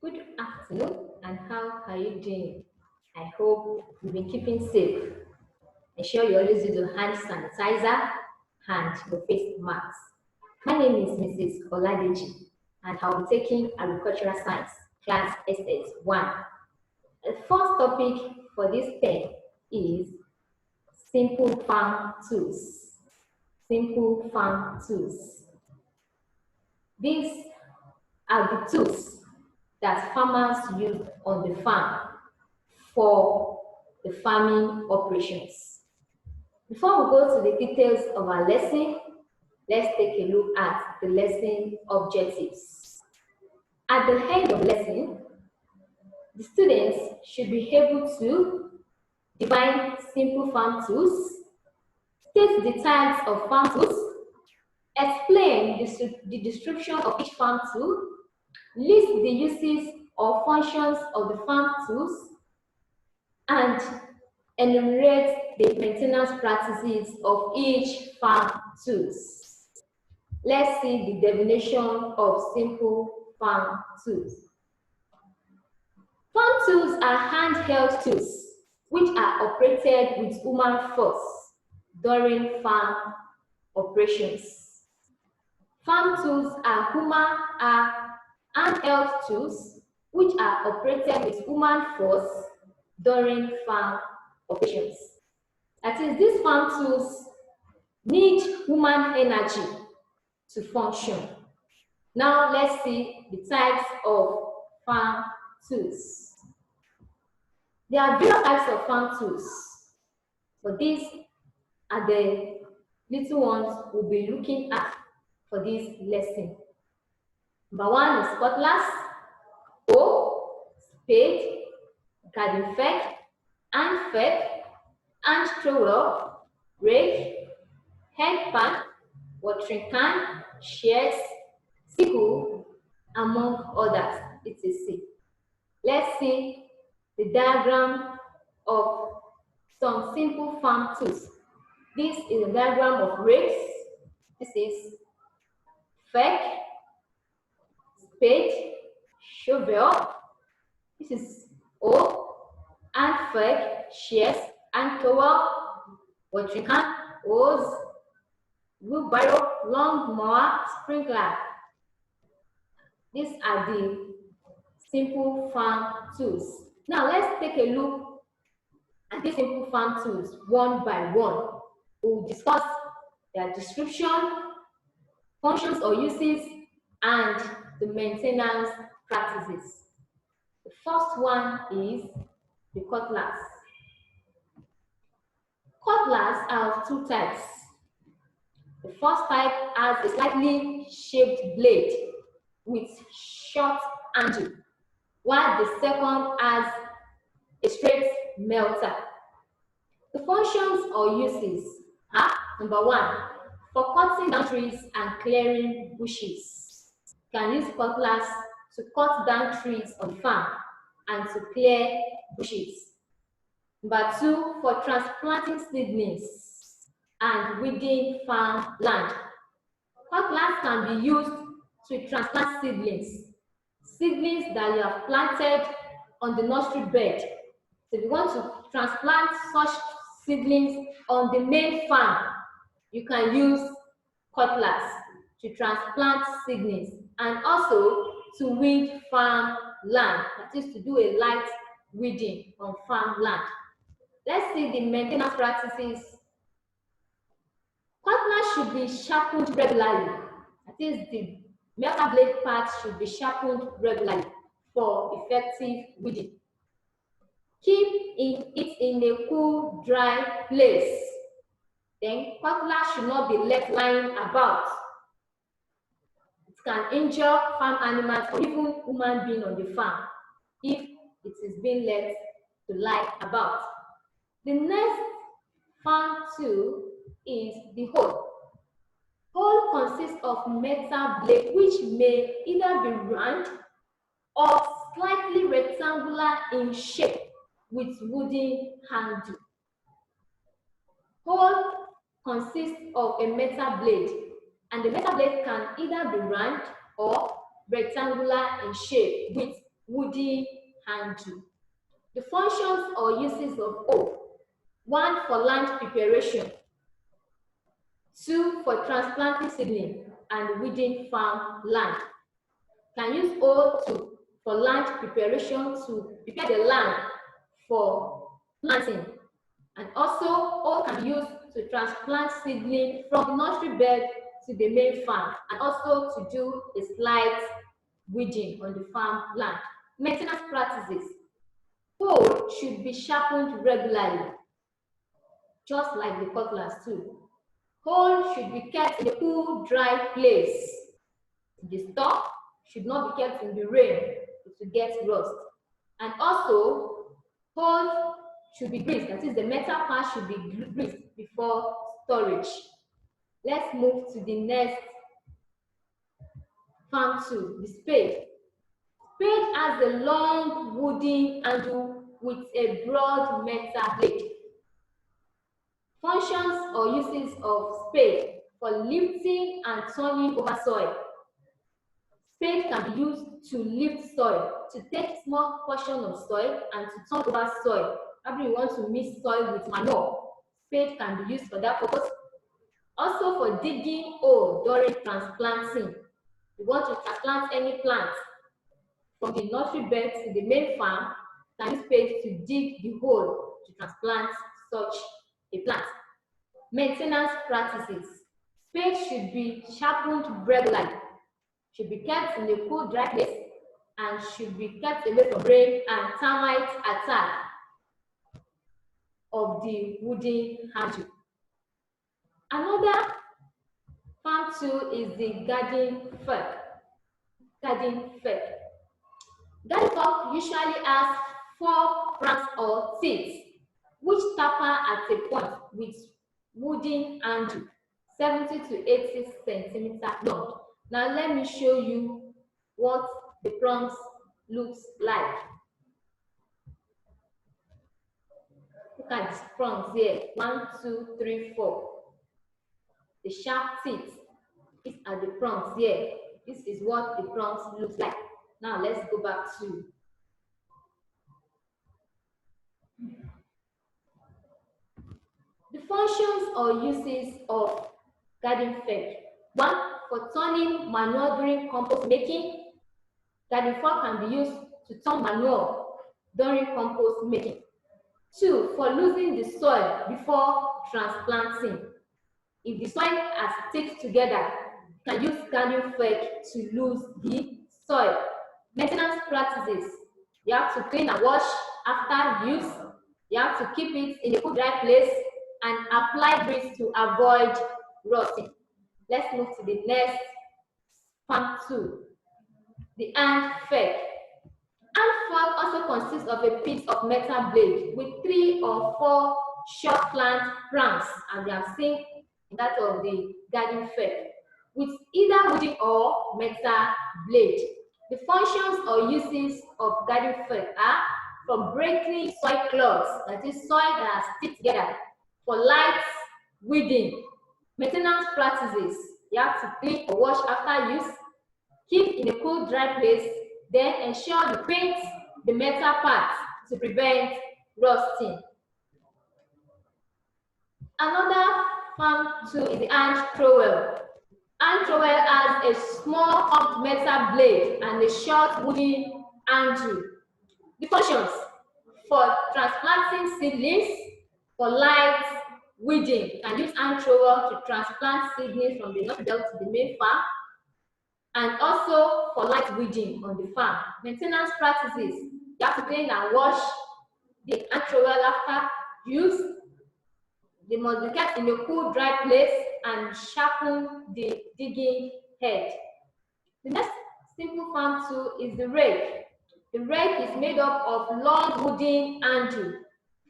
Good afternoon, and how are you doing? I hope you've been keeping safe. Ensure you always use your hand sanitizer and your face mask. My name is Mrs. Oladeji, and I'll be taking Agricultural Science, Class SS1. The first topic for this term is Simple Farm Tools. Simple Farm Tools. These are the tools that farmers use on the farm for the farming operations. Before we go to the details of our lesson, let's take a look at the lesson objectives. At the end of the lesson, the students should be able to define simple farm tools, state the types of farm tools, explain the description of each farm tool, list the uses or functions of the farm tools, and enumerate the maintenance practices of each farm tools. Let's see the definition of simple farm tools. Farm tools are handheld tools which are operated with human force during farm operations. Farm tools are handheld tools which are operated with human force during farm operations. That is, these farm tools need human energy to function. Now let's see the types of farm tools. There are various types of farm tools, but these are the little ones we'll be looking at for this lesson. Number one is cutlass, hoe, spade, garden fork, hand thrower, rake, head pan, watering can, shears, sickle, among others, etc. Let's see the diagram of some simple farm tools. This is a diagram of rakes. This is fork, spade, shovel. This is hoe, hand fork, shears, hand thrower, watering can, hose, wheelbarrow, long mower, sprinkler. These are the simple farm tools. Now let's take a look at these simple farm tools one by one. We'll discuss their description, functions or uses, and the maintenance practices. The first one is the cutlass. Cutlass are of two types. The first type has a slightly shaped blade with short handle, while the second has a straight melter. The functions or uses are: number one, for cutting down trees and clearing bushes. You can use cutlass to cut down trees on the farm and to clear bushes. Number two, for transplanting seedlings and weeding farm land. Cutlass can be used to transplant seedlings that you have planted on the nursery bed. So if you want to transplant such seedlings on the main farm, you can use cutlass to transplant seedlings and also to weed farm land, that is to do a light weeding on farm land. Let's see the maintenance practices. Cutlass should be sharpened regularly. That is, the melter blade parts should be sharpened regularly for effective weeding. Keep it in a cool, dry place. Then cutlass should not be left lying about. It can injure farm animals or even human being on the farm if it is being left to lie about. The next farm tool is the hoe. Hoe consists of metal blade which may either be round or slightly rectangular in shape with wooden handle. Hoe consists of a metal blade, and the metal blade can either be round or rectangular in shape with wooden handle. The functions or uses of hoe: 1 for land preparation, 2 for transplanting seedling and weeding farm land. Can use hoe for land preparation to prepare the land for planting, and also hoe can be used to transplant seedling from the nursery bed to the main farm, and also to do a slight weeding on the farm land. Maintenance practices: hoe should be sharpened regularly, just like the cutlass too. Hoe should be kept in a cool, dry place. The stock should not be kept in the rain, it will get rust. And also, hoe should be greased, that is, the metal part should be greased before storage. Let's move to the next farm tool, the spade. Spade has a long wooden handle with a broad metal blade. Functions or uses of spade: for lifting and turning over soil. Spade can be used to lift soil, to take small portion of soil and to turn over soil. Maybe you want to mix soil with manure, spade can be used for that purpose. Also for digging hole during transplanting. You want to transplant any plant from the nursery bed to the main farm, can use spade to dig the hole to transplant such a plant. Maintenance practices: spade should be sharpened regularly, should be kept in a cool, dry place, and should be kept away from rain and termite attack of the wooden handle. Another farm tool is the garden fork. Garden fork usually has 4 prongs or teeth, which taper at a point with wooden handle, 70 to 80 centimeters long. Now let me show you what the prongs looks like. Look at the prongs here. 1, 2, 3, 4. The sharp teeth. These are the prongs here. This is what the prongs looks like. Now let's go back to the functions or uses of garden fork. 1, for turning manure during compost making. Garden fork can be used to turn manure during compost making. 2, for loosening the soil before transplanting. If the soil has stick together, you can use garden fork to lose the soil. Maintenance practices: you have to clean and wash after use. You have to keep it in a cool, dry place and apply grease to avoid rotting. Let's move to the next farm tool, the hand fork. Hand fork also consists of a piece of metal blade with 3 or 4 short slant prongs, as we have seen in that of the garden fork, with either wooden or metal blade. The functions or uses of garden fork are: for breaking soil clods, that is, soil that has stick together, for light weeding. Maintenance practices: you have to clean or wash after use, keep in a cool, dry place, then ensure you paint the metal parts to prevent rusting. Another farm tool is the hand trowel. Hand trowel has a small forked metal blade and a short wooden handle. The functions: for transplanting seedlings, for light weeding. You can use hand trowel to transplant seedlings from the nursery bed to the main farm, and also for light weeding on the farm. Maintenance practices: you have to clean and wash the hand trowel after use. They must be kept in a cool, dry place and sharpen the digging head. The next simple farm tool is the rake. The rake is made up of long wooden handle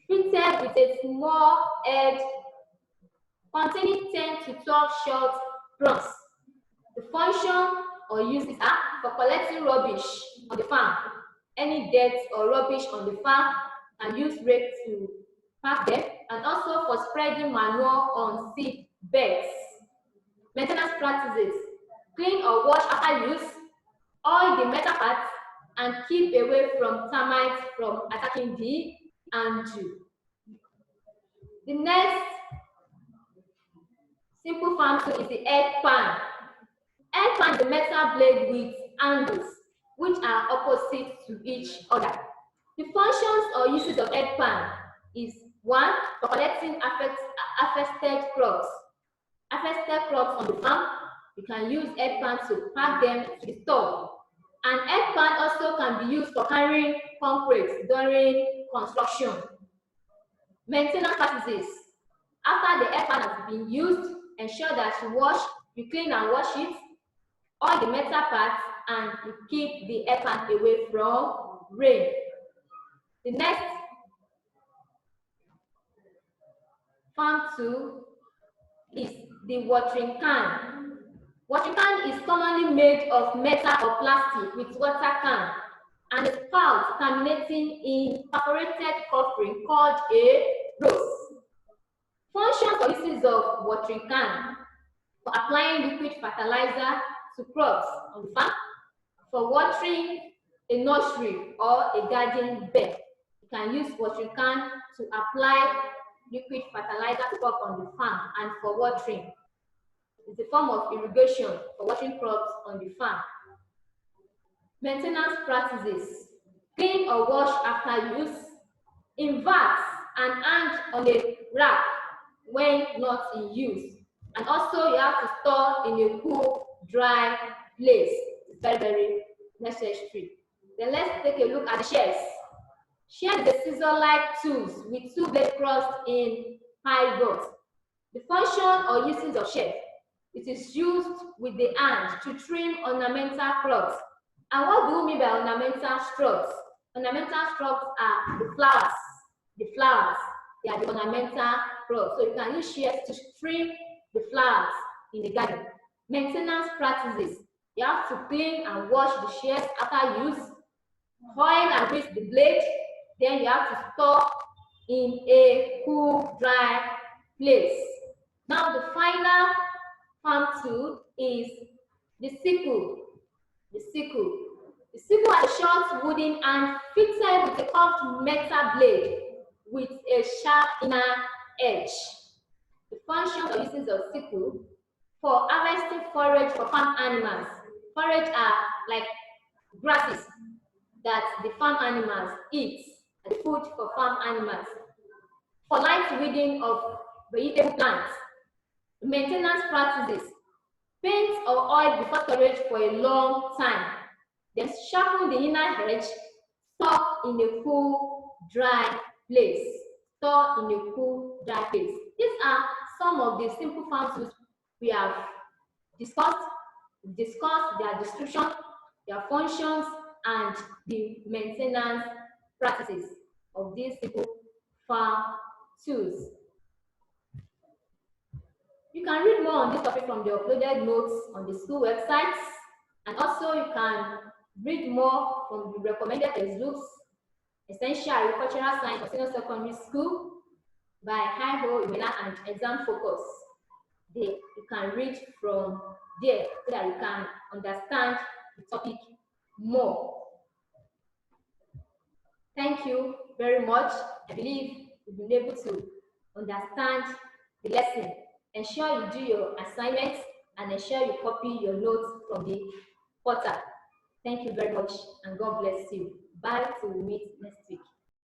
fitted with a small head containing 10 to 12 short prongs. The function or uses are: for collecting rubbish on the farm. Any dirt or rubbish on the farm, and use rake to pack them, and also for spreading manure on seed beds. Maintenance practices: clean or wash after use, oil the metal parts, and keep away from termites from attacking the handle. The next simple farm tool is the egg pan. Egg pan is a metal blade with handles which are opposite to each other. The functions or uses of egg pan is 1. For collecting affected crops. Affected crops on the farm, you can use egg pan to pack them to the store. An egg pan also can be used for carrying concrete during construction. Maintenance practices. After the egg pan has been used, ensure that you clean and wash it, all the metal parts, and you keep the egg pan away from rain. The next farm tool is the watering can. Watering can is commonly made of metal or plastic with water can and a spout terminating in perforated covering called a rose. Functions or uses of watering can: for applying liquid fertilizer to crops on the farm, for watering a nursery or a garden bed. You can use watering can to apply liquid fertilizer to crop on the farm and for watering. It's a form of irrigation for watering crops on the farm. Maintenance practices: clean or wash after use, invert and hang on a rack when not in use, and also you have to store in a cool, dry place. It's very, very necessary. Then let's take a look at the shears. Shears is a scissor-like tools with two blades crossed in pivots. The function or uses of shears: it is used with the hand to trim ornamental crops. And what do we mean by ornamental shrubs? Ornamental shrubs are the flowers. The flowers, they are the ornamental crops. So you can use shears to trim the flowers in the garden. Maintenance practices: you have to clean and wash the shears after use, oil and grease the blade, then you have to store in a cool, dry place. Now the final farm tool is the sickle. The sickle. The sickle has a short wooden hand fitted with a curved metal blade with a sharp inner edge. The function or uses of sickle: for harvesting forage for farm animals. Forage are like grasses that the farm animals eat, the food for farm animals. For light weeding of vegetable plants. Maintenance practices: paint or oil before storage for a long time. Then sharpen the inner edge. Store in a cool, dry place. Store in a cool, dry place. These are some of the simple farm tools we have discussed. We discussed their description, their functions, and the maintenance practices of these simple farm tools. You can read more on this topic from the uploaded notes on the school websites, and also you can read more from the recommended textbooks, Essential Agricultural Science for Senior Secondary School by Hi-Ho, Imena, and Exam Focus. You can read from there so that you can understand the topic more. Thank you very much. I believe you've been able to understand the lesson. Ensure you do your assignments and ensure you copy your notes from the portal. Thank you very much and God bless you. Bye till we meet next time.